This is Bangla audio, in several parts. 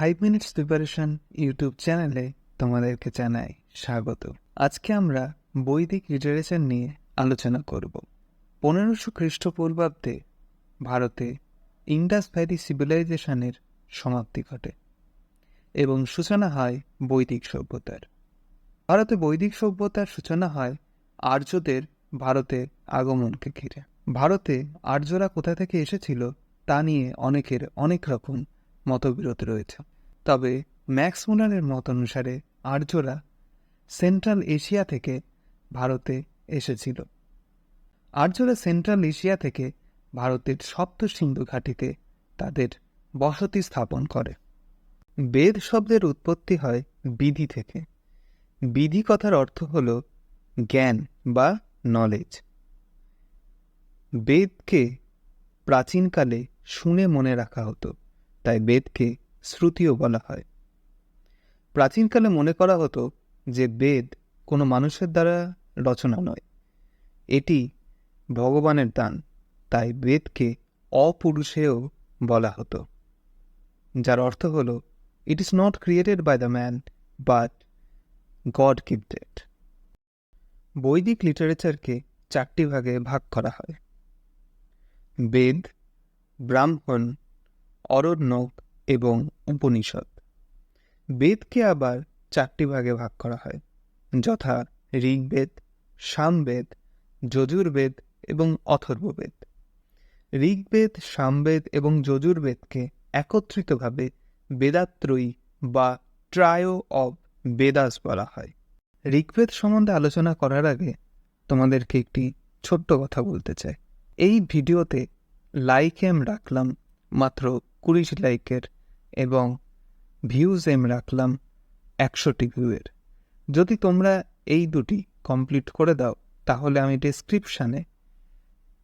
5 মিনিটস প্রিপারেশন ইউটিউব চ্যানেলে তোমাদেরকে জানাই স্বাগত। আজকে আমরা বৈদিক লিটারেচার নিয়ে আলোচনা করব। 1500 খ্রিস্টপূর্বাব্দে ভারতে ইন্ডাস ভ্যালি সিভিলাইজেশনের সমাপ্তি ঘটে এবং সূচনা হয় বৈদিক সভ্যতার। ভারতে বৈদিক সভ্যতার সূচনা হয় আর্যদের ভারতে আগমনকে ঘিরে। ভারতে আর্যরা কোথা থেকে এসেছিল তা নিয়ে অনেকের অনেক রকম মতবিরোধ রয়েছে। তবে ম্যাক্স মুলারের মত অনুসারে আর্যরা সেন্ট্রাল এশিয়া থেকে ভারতে এসেছিল। আর্যরা সেন্ট্রাল এশিয়া থেকে ভারতের সপ্ত সিন্ধু ঘাটিতে তাদের বসতি স্থাপন করে। বেদ শব্দের উৎপত্তি হয় বিধি থেকে। বিধি কথার অর্থ হল জ্ঞান বা নলেজ। বেদকে প্রাচীনকালে শুনে মনে রাখা হতো, তাই বেদকে শ্রুতিও বলা হয়। প্রাচীনকালে মনে করা হতো যে বেদ কোনো মানুষের দ্বারা রচনা নয়, এটি ভগবানের দান, তাই বেদকে অপুরুষেয় বলা হতো, যার অর্থ হল it is not created by the man but god gifted. Vedic লিটারেচারকে 4টি ভাগে ভাগ করা হয়: বেদ, ব্রাহ্মণ, অরণ্যক এবং উপনিষদ। বেদকে আবার 4টি ভাগে ভাগ করা হয়, যথা ঋগ্বেদ, সামবেদ, যজুর্বেদ এবং অথর্ববেদ। ঋগ্বেদ, সামবেদ এবং যজুর্বেদকে একত্রিতভাবে বেদাত্রয়ী বা ট্রায়ো অব বেদাস বলা হয়। ঋগ্বেদ সম্বন্ধে আলোচনা করার আগে তোমাদেরকে একটি ছোট্ট কথা বলতে চাই। এই ভিডিওতে লাইক এম রাখলাম মাত্র 20 লাইকের এবং ভিউজ এম রাখলাম 100টি ভিউয়ের। যদি তোমরা এই দুটি কমপ্লিট করে দাও তাহলে আমি ডেসক্রিপশানে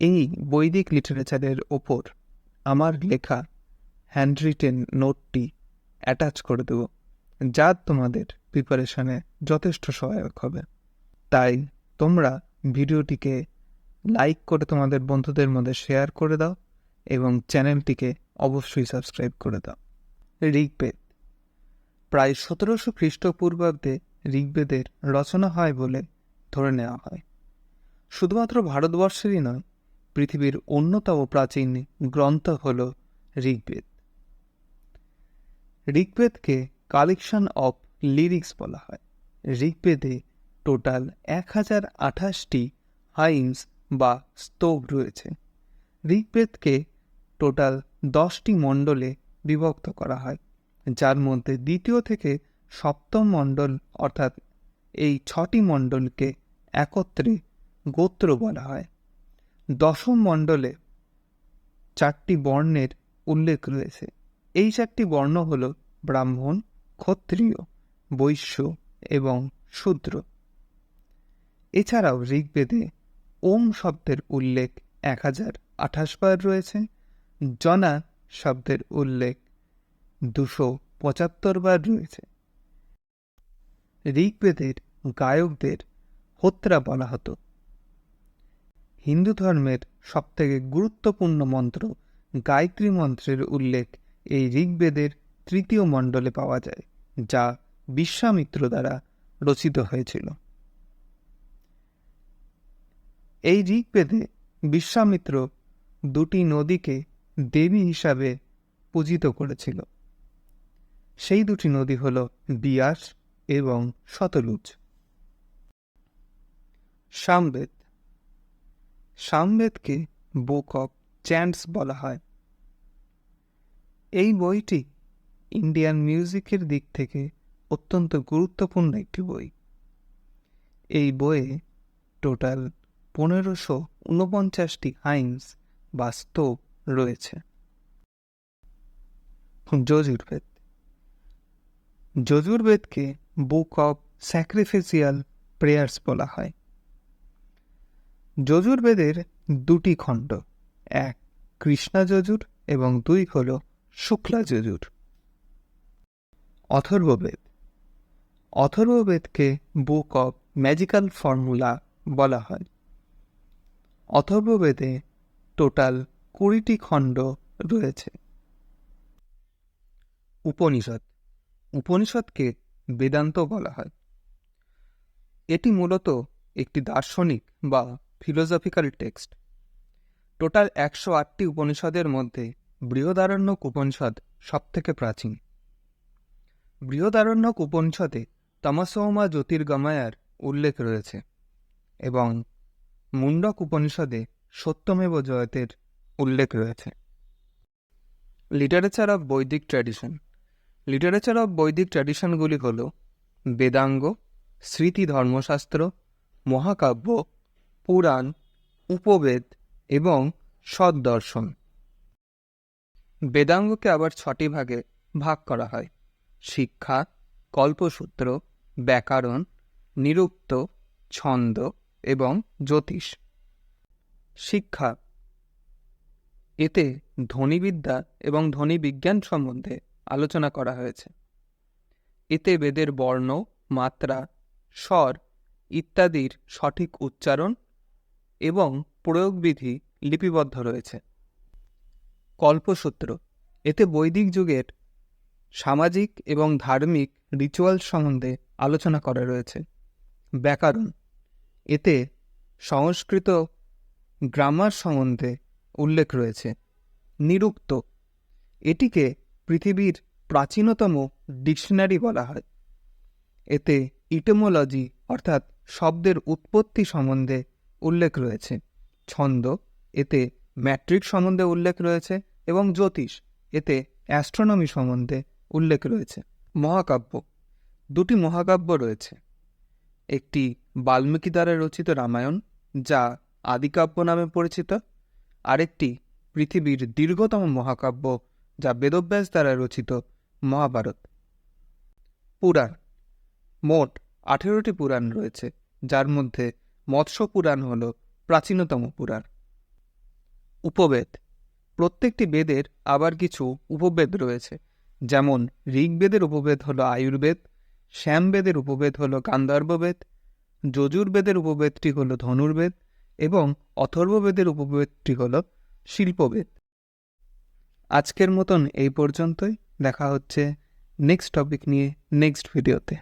এই বৈদিক লিটারেচারের ওপর আমার লেখা হ্যান্ডরিটেন নোটটি অ্যাটাচ করে দেব, যা তোমাদের প্রিপারেশনে যথেষ্ট সহায়ক হবে। তাই তোমরা ভিডিওটিকে লাইক করে তোমাদের বন্ধুদের মধ্যে শেয়ার করে দাও এবং চ্যানেলটিকে অবশ্যই সাবস্ক্রাইব করে দাও। ঋগ্বেদ প্রায় 1700 খ্রিস্টপূর্বাব্দে ঋগ্বেদের রচনা হয় বলে ধরে নেওয়া হয়। শুধুমাত্র ভারতবর্ষেরই নয়, পৃথিবীর অন্যতম প্রাচীন গ্রন্থ হল ঋগ্বেদ। ঋগ্বেদকে কালেকশন অফ লিরিক্স বলা হয়। ঋগ্বেদে টোটাল 1028টি হাইমস বা স্তব রয়েছে। ঋগ্বেদকে টোটাল 10টি মণ্ডলে বিভক্ত করা হয়, যার মধ্যে দ্বিতীয় থেকে সপ্তম মণ্ডল অর্থাৎ এই 6টি মণ্ডলকে একত্রে গোত্র বলা হয়। দশম মণ্ডলে 4টি বর্ণের উল্লেখ রয়েছে। এই 4টি বর্ণ হল ব্রাহ্মণ, ক্ষত্রিয়, বৈশ্য এবং শূদ্র। এছাড়াও ঋগ্বেদে ওম শব্দের উল্লেখ 1028 বার রয়েছে। জনা শব্দের উল্লেখ 275 বার রয়েছে। ঋগ্বেদের গায়কদের হোত্রা বলা হতো। হিন্দু ধর্মের সবথেকে গুরুত্বপূর্ণ মন্ত্র গায়ত্রী মন্ত্রের উল্লেখ এই ঋগ্বেদের 3য় মণ্ডলে পাওয়া যায়, যা বিশ্বামিত্র দ্বারা রচিত হয়েছিল। এই ঋগ্বেদে বিশ্বামিত্র 2টি নদীকে দেবী হিসাবে পূজিত করেছিল। সেই 2টি নদী হল বিয়াস এবং শতলুজ। সামবেদ সামবেদকে বুক অফ চ্যান্টস বলা হয়। এই বইটি ইন্ডিয়ান মিউজিকের দিক থেকে অত্যন্ত গুরুত্বপূর্ণ একটি বই। এই বইয়ে টোটাল 1549টি হাইমস বা স্তব রয়েছে। যজুর্বেদ যজুর্বেদকে বুক অফ স্যাক্রিফিসিয়াল প্রেয়ার্স বলা হয়। যজুর্বেদের 2টি খণ্ড, এক কৃষ্ণা যজুর এবং 2 হল শুক্লা যজুর। অথর্ববেদ অথর্ববেদকে বুক অফ ম্যাজিক্যাল ফর্মুলা বলা হয়। অথর্ববেদে টোটাল 20টি খণ্ড রয়েছে। উপনিষদ। উপনিষদকে বেদান্ত বলা হয়। এটি মূলত একটি দার্শনিক বা ফিলোসফিক্যাল টেক্সট। টোটাল 108টি উপনিষদের মধ্যে বৃহদারণ্যক উপনিষদ সবথেকে প্রাচীন। বৃহদারণ্যক উপনিষদে তমসোমা জ্যোতির্গময়ার উল্লেখ রয়েছে এবং মুন্ডক উপনিষদে সত্যমেব জয়তের উল্লেখ রয়েছে। লিটারেচার অফ বৈদিক ট্র্যাডিশন। লিটারেচার অফ বৈদিক ট্র্যাডিশনগুলি হল বেদাঙ্গ, স্মৃতি ধর্মশাস্ত্র, মহাকাব্য, পুরাণ, উপবেদ এবং সদ্দর্শন। বেদাঙ্গকে আবার 6টি ভাগে ভাগ করা হয়: শিক্ষা, কল্পসূত্র, ব্যাকরণ, নিরুক্ত, ছন্দ এবং জ্যোতিষ। শিক্ষা, এতে ধ্বনিবিদ্যা এবং ধ্বনিবিজ্ঞান সম্বন্ধে আলোচনা করা হয়েছে। এতে বেদের বর্ণ, মাত্রা, স্বর ইত্যাদির সঠিক উচ্চারণ এবং প্রয়োগবিধি লিপিবদ্ধ রয়েছে। কল্পসূত্র, এতে বৈদিক যুগের সামাজিক এবং ধার্মিক রিচুয়াল সম্বন্ধে আলোচনা করা রয়েছে। ব্যাকরণ, এতে সংস্কৃত গ্রামার সম্বন্ধে উল্লেখ রয়েছে। নিরুক্ত, এটিকে পৃথিবীর প্রাচীনতম ডিকশনারি বলা হয়। এতে ইটিমোলজি অর্থাৎ শব্দের উৎপত্তি সম্বন্ধে উল্লেখ রয়েছে। ছন্দ, এতে ম্যাট্রিক সম্বন্ধে উল্লেখ রয়েছে এবং জ্যোতিষ, এতে অ্যাস্ট্রোনমি সম্বন্ধে উল্লেখ রয়েছে। মহাকাব্য, 2টি মহাকাব্য রয়েছে। একটি বাল্মীকি দ্বারা রচিত রামায়ণ, যা আদিকাব্য নামে পরিচিত, আরেকটি পৃথিবীর দীর্ঘতম মহাকাব্য, যা বেদব্যাস দ্বারা রচিত মহাভারত। পুরাণ, মোট 18টি পুরাণ রয়েছে, যার মধ্যে মৎস্য পুরাণ হল প্রাচীনতম পুরাণ। উপবেদ, প্রত্যেকটি বেদের আবার কিছু উপবেদ রয়েছে, যেমন ঋগ্বেদের উপবেদ হল আয়ুর্বেদ, শ্যামবেদের উপবেদ হল গান্ধর্ববেদ, যজুর্বেদের উপবেদটি হল ধনুর্বেদ এবং অথর্ববেদের উপবেদটি হল শিল্পবেদ। আজকের মতন এই পর্যন্তই। দেখা হচ্ছে নেক্সট টপিক নিয়ে নেক্সট ভিডিওতে।